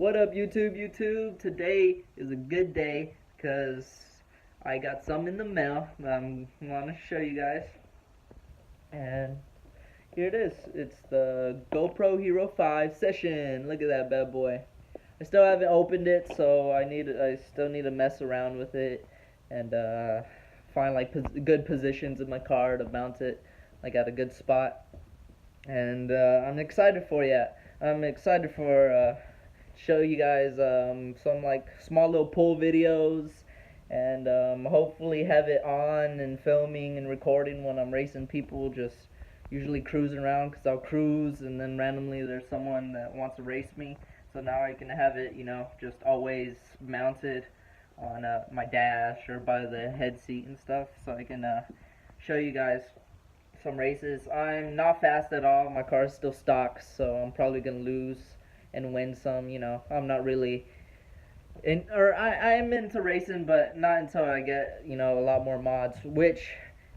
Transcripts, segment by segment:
What up, YouTube? Today is a good day because I got some in the mail that I'm gonna show you guys. And here it is. It's the GoPro Hero 5 Session. Look at that bad boy. I still haven't opened it, so I still need to mess around with it and find like good positions in my car to mount it, like at a good spot. And I'm excited for you. I'm excited for show you guys some like small little pull videos, and hopefully have it on and filming and recording when I'm racing people, just usually cruising around, because I'll cruise and then randomly there's someone that wants to race me, so now I can have it, just always mounted on my dash or by the head seat and stuff, so I can show you guys some races. I'm not fast at all. My car is still stock, so I'm probably gonna lose and win some. I'm not really I am into racing, but not until I get a lot more mods, which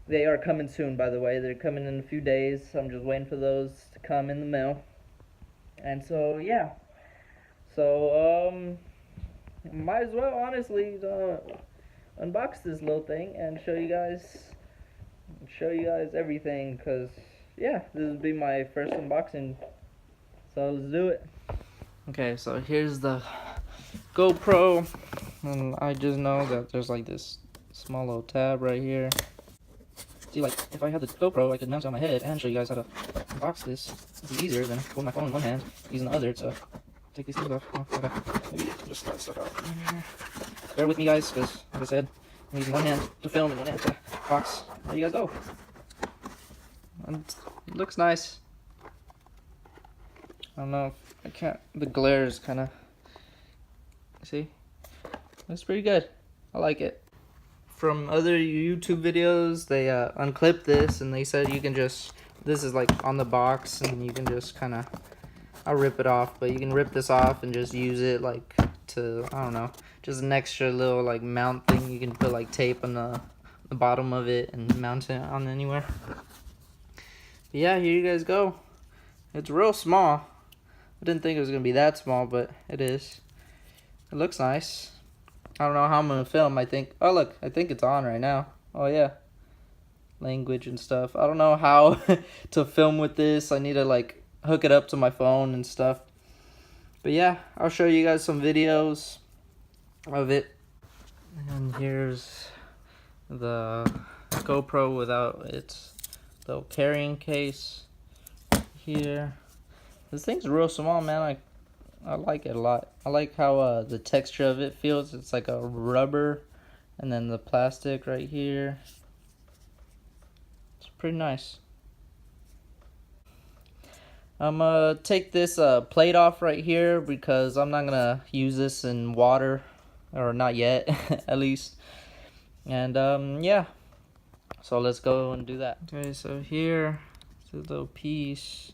they are coming soon. By the way, they're coming in a few days. I'm just waiting for those to come in the mail. And so yeah, so might as well honestly unbox this little thing and show you guys everything, because yeah, this will be my first unboxing, so let's do it. Okay, so here's the GoPro, and I just know that there's like this small little tab right here. See, like, if I had the GoPro, I could mount it on my head and show you guys how to unbox this. This is easier than holding my phone in one hand, using the other to take these things off. Oh, okay, maybe just slide stuff out. Bear with me, guys, because like I said, I'm using one hand to film and one hand to box. There you guys go. And it looks nice. I don't know, I can't, the glare is kind of, see, looks pretty good. I like it. From other YouTube videos, they unclipped this and they said you can just, this is like on the box and you can just kind of, I'll rip it off, but you can rip this off and just use it like to, I don't know, just an extra little like mount thing. You can put like tape on the bottom of it and mount it on anywhere. But yeah, here you guys go. It's real small. I didn't think it was gonna be that small, but it is. It looks nice. I don't know how I'm gonna film. I think, oh look, I think it's on right now. Oh yeah, language and stuff. I don't know how to film with this. I need to like hook it up to my phone and stuff. But yeah, I'll show you guys some videos of it. And here's the GoPro without its little carrying case here. This thing's real small, man. I like it a lot. I like how the texture of it feels. It's like a rubber, and then the plastic right here. It's pretty nice. I'm gonna take this plate off right here because I'm not gonna use this in water, or not yet, at least. And yeah, so let's go and do that. Okay, so here, this little piece.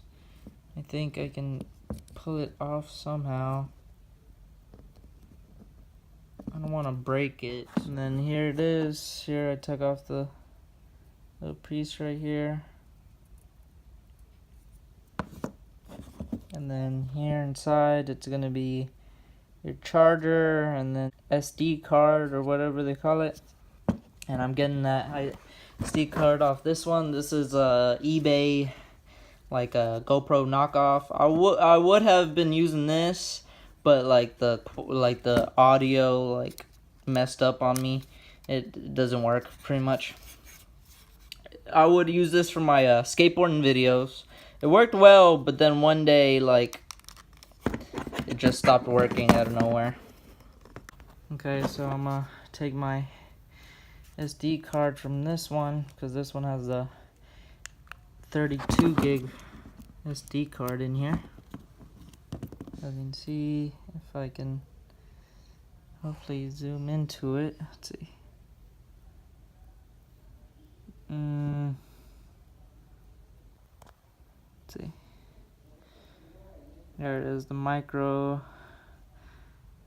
I think I can pull it off somehow. I don't want to break it. And then here it is. Here I took off the little piece right here. And then here inside it's gonna be your charger and then SD card or whatever they call it. And I'm getting that SD card off this one. This is eBay, like a GoPro knockoff. I would have been using this, but like the audio like messed up on me. It doesn't work pretty much. I would use this for my skateboarding videos. It worked well, but then one day like it just stopped working out of nowhere. Okay, so I'm gonna take my SD card from this one, because this one has the 32 gig SD card in here. I can see if I can hopefully zoom into it. Let's see. Let's see. There it is, the micro.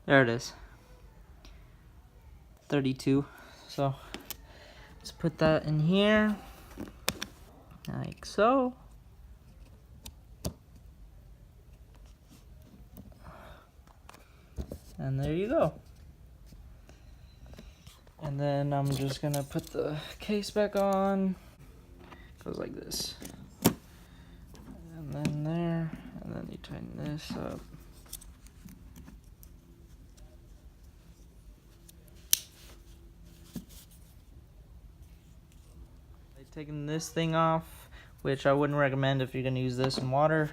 There it is. 32. So let's put that in here, like so. And there you go. And then I'm just gonna put the case back on. Goes like this. And then there, and then you tighten this up. Taking this thing off, which I wouldn't recommend if you're gonna use this in water,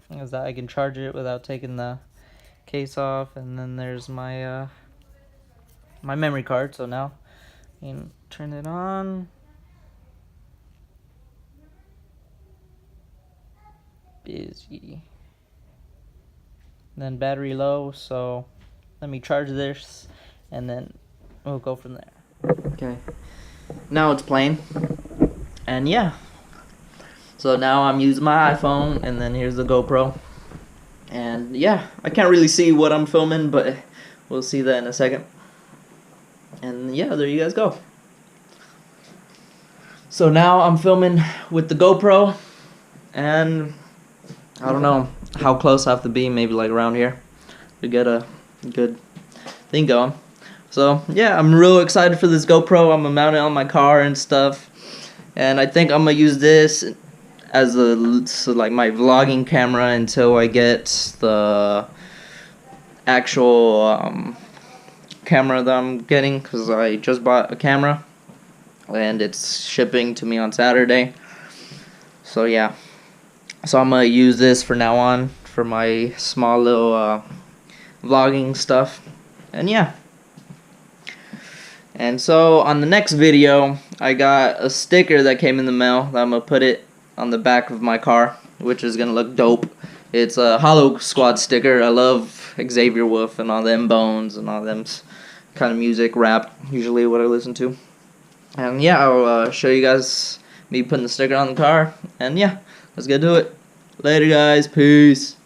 because I can charge it without taking the case off. And then there's my my memory card. So now you can turn it on. Busy. Then battery low, so let me charge this and then we'll go from there. Okay, now it's playing. And yeah, so now I'm using my iPhone, and then here's the GoPro. And yeah, I can't really see what I'm filming, but we'll see that in a second. And yeah, there you guys go. So now I'm filming with the GoPro, and I don't know how close I have to be, maybe like around here to get a good thing going. So yeah, I'm real excited for this GoPro. I'm gonna mount it on my car and stuff. And I think I'm gonna use this as like my vlogging camera until I get the actual camera that I'm getting, because I just bought a camera and it's shipping to me on Saturday. So yeah, so I'm gonna use this for now on for my small little vlogging stuff. And yeah. And so on the next video, I got a sticker that came in the mail that I'm going to put it on the back of my car, which is going to look dope. It's a Hollow Squad sticker. I love Xavier Wolf and all them Bones and all them kind of music, rap, usually what I listen to. And yeah, I'll show you guys me putting the sticker on the car. And yeah, let's get to it. Later guys, peace.